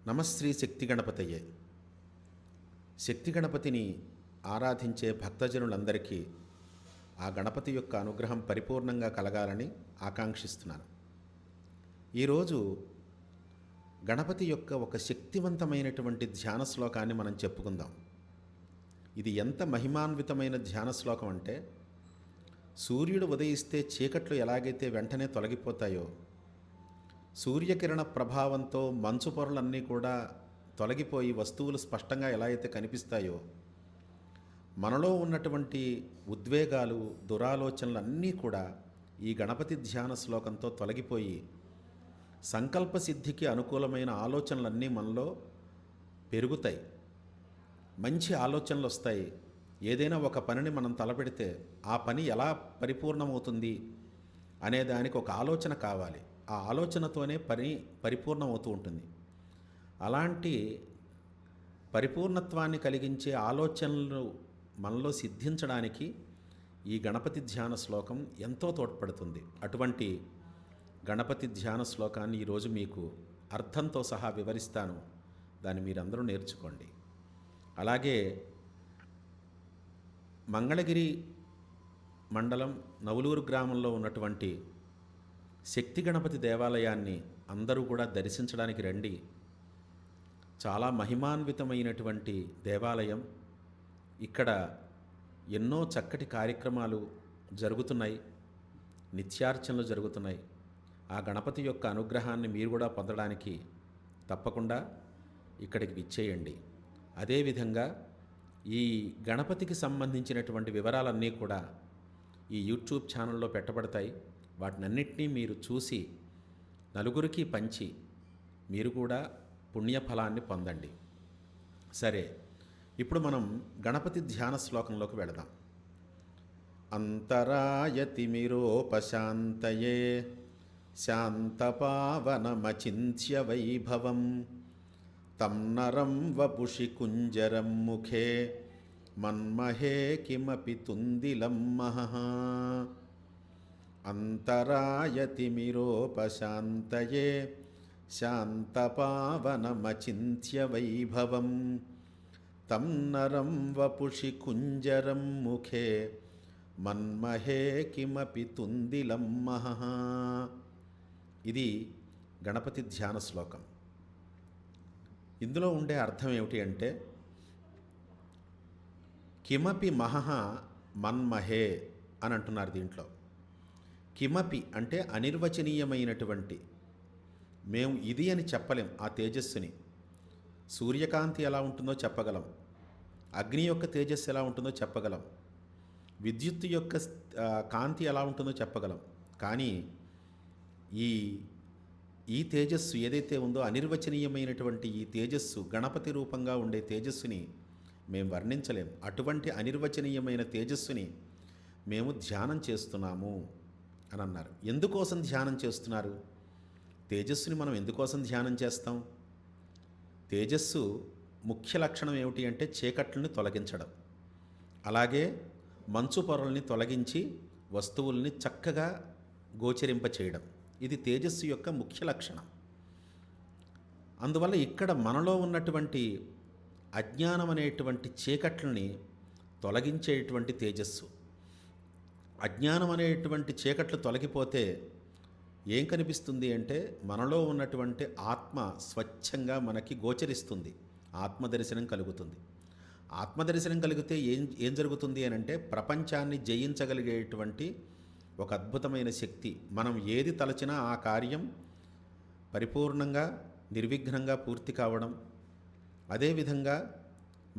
నమశ్రీ శక్తి గణపతయే. శక్తి గణపతిని ఆరాధించే భక్తజనులందరికీ ఆ గణపతి యొక్క అనుగ్రహం పరిపూర్ణంగా కలగాలని ఆకాంక్షిస్తున్నాను. ఈరోజు గణపతి యొక్క ఒక శక్తివంతమైనటువంటి ధ్యాన శ్లోకాన్ని మనం చెప్పుకుందాం. ఇది ఎంత మహిమాన్వితమైన ధ్యాన శ్లోకం అంటే, సూర్యుడు ఉదయిస్తే చీకట్లు ఎలాగైతే వెంటనే తొలగిపోతాయో, సూర్యకిరణ ప్రభావంతో మంచు పొరలన్నీ కూడా తొలగిపోయి వస్తువులు స్పష్టంగా ఎలా అయితే కనిపిస్తాయో, మనలో ఉన్నటువంటి ఉద్వేగాలు, దురాలోచనలు అన్నీ కూడా ఈ గణపతి ధ్యాన శ్లోకంతో తొలగిపోయి సంకల్ప సిద్ధికి అనుకూలమైన ఆలోచనలన్నీ మనలో పెరుగుతాయి. మంచి ఆలోచనలు వస్తాయి. ఏదైనా ఒక పనిని మనం తలపెడితే ఆ పని ఎలా పరిపూర్ణమవుతుంది అనే దానికి ఒక ఆలోచన కావాలి. ఆ ఆలోచనతోనే పని పరిపూర్ణమవుతూ ఉంటుంది. అలాంటి పరిపూర్ణత్వాన్ని కలిగించే ఆలోచనలు మనలో సిద్ధించడానికి ఈ గణపతి ధ్యాన శ్లోకం ఎంతో తోడ్పడుతుంది. అటువంటి గణపతి ధ్యాన శ్లోకాన్ని ఈరోజు మీకు అర్థంతో సహా వివరిస్తాను. దాన్ని మీరందరూ నేర్చుకోండి. అలాగే మంగళగిరి మండలం నవలూరు గ్రామంలో ఉన్నటువంటి శక్తి గణపతి దేవాలయాన్ని అందరూ కూడా దర్శించడానికి రండి. చాలా మహిమాన్వితమైనటువంటి దేవాలయం. ఇక్కడ ఎన్నో చక్కటి కార్యక్రమాలు జరుగుతున్నాయి, నిత్యార్చనలు జరుగుతున్నాయి. ఆ గణపతి యొక్క అనుగ్రహాన్ని మీరు కూడా పొందడానికి తప్పకుండా ఇక్కడికి విచ్చేయండి. అదేవిధంగా ఈ గణపతికి సంబంధించినటువంటి వివరాలన్నీ కూడా ఈ యూట్యూబ్ ఛానల్లో పెట్టబడతాయి. వాటినన్నిటినీ మీరు చూసి నలుగురికి పంచి మీరు కూడా పుణ్యఫలాన్ని పొందండి. సరే, ఇప్పుడు మనం గణపతి ధ్యాన శ్లోకంలోకి వెళదాం. అంతరాయతిమిరోపశాంతయే శాంతపావనమచింత్య వైభవం తం నరం వపుషి కుంజరం ముఖే మన్మహే కిమపి తుందిలం మహః. అంతరాయతిమిరోపశాంతయే శాంతపావనమచింత్య వైభవం తం నరం వపుషి కుంజరం ముఖే మన్మహే కిమపి తుందిలం మహః. ఇది గణపతి ధ్యాన శ్లోకం. ఇందులో ఉండే అర్థం ఏమిటి అంటే, కిమపి మహః మన్మహే అని అంటున్నారు దీంట్లో. కిమపి అంటే అనిర్వచనీయమైనటువంటి, మేము ఇది అని చెప్పలేం. ఆ తేజస్సుని, సూర్యకాంతి ఎలా ఉంటుందో చెప్పగలం, అగ్ని యొక్క తేజస్సు ఎలా ఉంటుందో చెప్పగలం, విద్యుత్తు యొక్క కాంతి ఎలా ఉంటుందో చెప్పగలం. కానీ ఈ తేజస్సు ఏదైతే ఉందో, అనిర్వచనీయమైనటువంటి ఈ తేజస్సు, గణపతి రూపంగా ఉండే తేజస్సుని మేము వర్ణించలేం. అటువంటి అనిర్వచనీయమైన తేజస్సుని మేము ధ్యానం చేస్తున్నాము అని అన్నారు. ఎందుకోసం ధ్యానం చేస్తున్నారు? తేజస్సుని మనం ఎందుకోసం ధ్యానం చేస్తాం? తేజస్సు ముఖ్య లక్షణం ఏమిటి అంటే చీకట్లని తొలగించడం, అలాగే మంచు పొరల్ని తొలగించి వస్తువుల్ని చక్కగా గోచరింప చేయడం. ఇది తేజస్సు యొక్క ముఖ్య లక్షణం. అందువల్ల ఇక్కడ మనలో ఉన్నటువంటి అజ్ఞానం అనేటువంటి చీకట్లని తొలగించేటువంటి తేజస్సు. అజ్ఞానం అనేటువంటి చీకట్లు తొలగిపోతే ఏం కనిపిస్తుంది అంటే, మనలో ఉన్నటువంటి ఆత్మ స్వచ్ఛంగా మనకి గోచరిస్తుంది. ఆత్మదర్శనం కలుగుతుంది. ఆత్మదర్శనం కలిగితే ఏం జరుగుతుంది అని అంటే, ప్రపంచాన్ని జయించగలిగేటువంటి ఒక అద్భుతమైన శక్తి. మనం ఏది తలచినా ఆ కార్యం పరిపూర్ణంగా నిర్విఘ్నంగా పూర్తి కావడం, అదేవిధంగా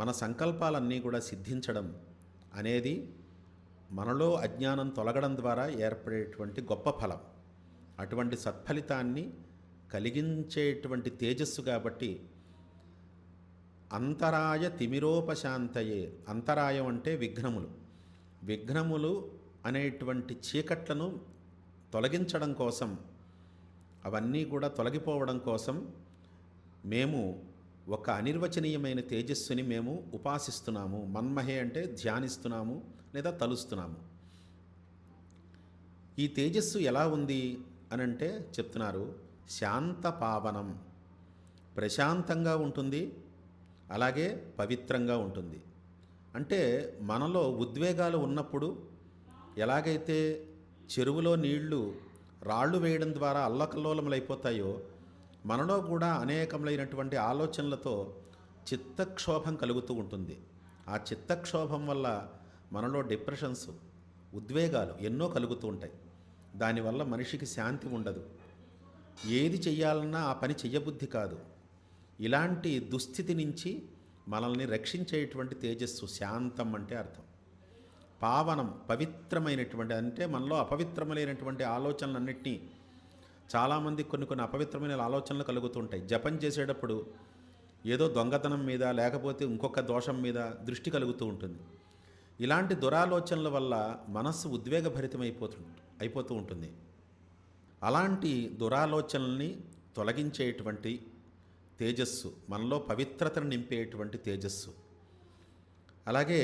మన సంకల్పాలన్నీ కూడా సిద్ధించడం అనేది మనలో అజ్ఞానం తొలగడం ద్వారా ఏర్పడేటువంటి గొప్ప ఫలం. అటువంటి సత్ఫలితాన్ని కలిగించేటువంటి తేజస్సు కాబట్టి అంతరాయ తిమిరోపశాంతయే. అంతరాయం అంటే విఘ్నములు. విఘ్నములు అనేటువంటి చీకట్లను తొలగించడం కోసం, అవన్నీ కూడా తొలగిపోవడం కోసం మేము ఒక అనిర్వచనీయమైన తేజస్సుని మేము ఉపాసిస్తున్నాము. మన్మహే అంటే ధ్యానిస్తున్నాము లేదా తలుస్తున్నాము. ఈ తేజస్సు ఎలా ఉంది అనంటే చెప్తున్నారు, శాంత పావనం. ప్రశాంతంగా ఉంటుంది, అలాగే పవిత్రంగా ఉంటుంది. అంటే మనలో ఉద్వేగాలు ఉన్నప్పుడు ఎలాగైతే చెరువులో నీళ్లు రాళ్ళు వేయడం ద్వారా అల్లకల్లోలములైపోతాయో, మనలో కూడా అనేకములైనటువంటి ఆలోచనలతో చిత్తక్షోభం కలుగుతూ ఉంటుంది. ఆ చిత్తక్షోభం వల్ల మనలో డిప్రెషన్స్, ఉద్వేగాలు ఎన్నో కలుగుతూ ఉంటాయి. దానివల్ల మనిషికి శాంతి ఉండదు. ఏది చెయ్యాలన్నా ఆ పని చెయ్యబుద్ధి కాదు. ఇలాంటి దుస్థితి నుంచి మనల్ని రక్షించేటువంటి తేజస్సు శాంతం అంటే అర్థం. పావనం, పవిత్రమైనటువంటి, అంటే మనలో అపవిత్రమైనటువంటి ఆలోచనలన్నింటినీ, చాలామంది కొన్ని అపవిత్రమైన ఆలోచనలు కలుగుతుంటాయి. జపం చేసేటప్పుడు ఏదో దొంగతనం మీద లేకపోతే ఇంకొక దోషం మీద దృష్టి కలుగుతూ ఉంటుంది. ఇలాంటి దురాలోచనల వల్ల మనస్సు అయిపోతూ ఉంటుంది. అలాంటి దురాలోచనల్ని తొలగించేటువంటి తేజస్సు, మనలో పవిత్రతను నింపేటువంటి తేజస్సు. అలాగే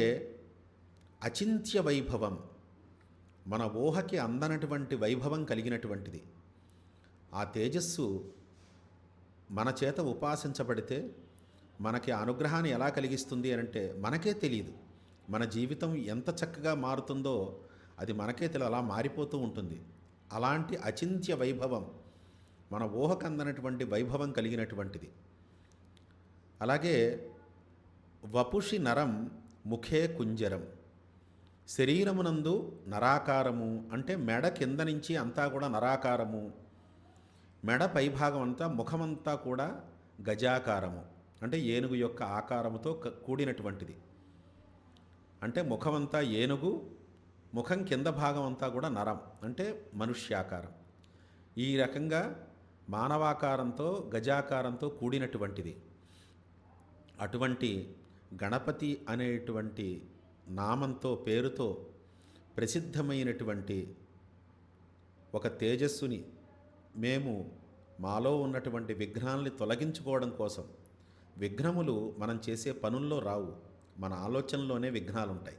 అచింత్య వైభవం, మన ఊహకి అందనటువంటి వైభవం కలిగినటువంటిది. ఆ తేజస్సు మన చేత ఉపాసించబడితే మనకి అనుగ్రహాన్ని ఎలా కలిగిస్తుంది అంటే మనకే తెలియదు. మన జీవితం ఎంత చక్కగా మారుతుందో అది మనకే తెలియదు, అలా మారిపోతూ ఉంటుంది. అలాంటి అచింత్య వైభవం, మన ఊహకు అందనటువంటి వైభవం కలిగినటువంటిది. అలాగే వపుషి నరం ముఖే కుంజరం, శరీరమునందు నరాకారము, అంటే మెడ కింద నుంచి అంతా కూడా నరాకారము, మెడ పైభాగం అంతా, ముఖమంతా కూడా గజాకారము, అంటే ఏనుగు యొక్క ఆకారముతో కూడినటువంటిది. అంటే ముఖమంతా ఏనుగు, ముఖం కింద భాగం అంతా కూడా నరం, అంటే మనుష్యాకారం. ఈ రకంగా మానవాకారంతో గజాకారంతో కూడినటువంటిది. అటువంటి గణపతి అనేటువంటి నామంతో, పేరుతో ప్రసిద్ధమైనటువంటి ఒక తేజస్సుని మేము మాలో ఉన్నటువంటి విఘ్నాల్ని తొలగించుకోవడం కోసం, విఘ్నములు మనం చేసే పనుల్లో రావు, మన ఆలోచనలోనే విఘ్నాలు ఉంటాయి.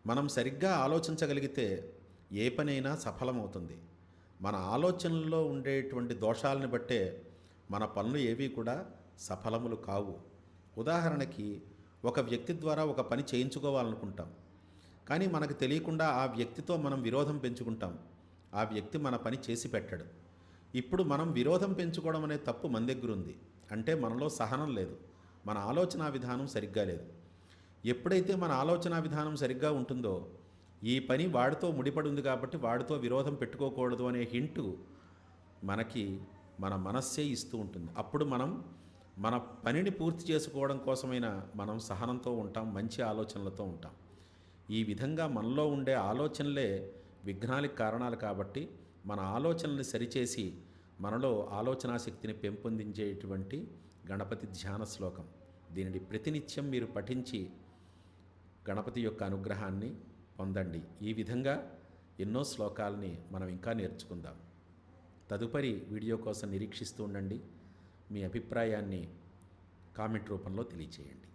మనం సరిగ్గా ఆలోచించగలిగితే ఏ పనైనా సఫలమవుతుంది. మన ఆలోచనల్లో ఉండేటువంటి దోషాలను బట్టే మన పనులు ఏవి కూడా సఫలములు కావు. ఉదాహరణకి, ఒక వ్యక్తి ద్వారా ఒక పని చేయించుకోవాలనుకుంటాం, కానీ మనకు తెలియకుండా ఆ వ్యక్తితో మనం విరోధం పెంచుకుంటాం. ఆ వ్యక్తి మన పని చేసి పెట్టడు. ఇప్పుడు మనం విరోధం పెంచుకోవడం అనే తప్పు మన దగ్గర ఉంది. అంటే మనలో సహనం లేదు, మన ఆలోచన విధానం సరిగ్గా లేదు. ఎప్పుడైతే మన ఆలోచన విధానం సరిగ్గా ఉంటుందో, ఈ పని వాడితో ముడిపడి ఉంది కాబట్టి వాడితో విరోధం పెట్టుకోకూడదు అనే హింటు మనకి మన మనస్సే ఇస్తూ ఉంటుంది. అప్పుడు మనం మన పనిని పూర్తి చేసుకోవడం కోసమైనా మనం సహనంతో ఉంటాం, మంచి ఆలోచనలతో ఉంటాం. ఈ విధంగా మనలో ఉండే ఆలోచనలే విఘ్నాలకు కారణాలు కాబట్టి మన ఆలోచనల్ని సరిచేసి మనలో ఆలోచనా శక్తిని పెంపొందించేటువంటి గణపతి ధ్యాన శ్లోకం. దీనిని ప్రతినిత్యం మీరు పఠించి గణపతి యొక్క అనుగ్రహాన్ని పొందండి. ఈ విధంగా ఎన్నో శ్లోకాలని మనం ఇంకా నేర్చుకుందాం. తదుపరి వీడియో కోసం నిరీక్షిస్తూ ఉండండి. మీ అభిప్రాయాన్ని కామెంట్ రూపంలో తెలియచేయండి.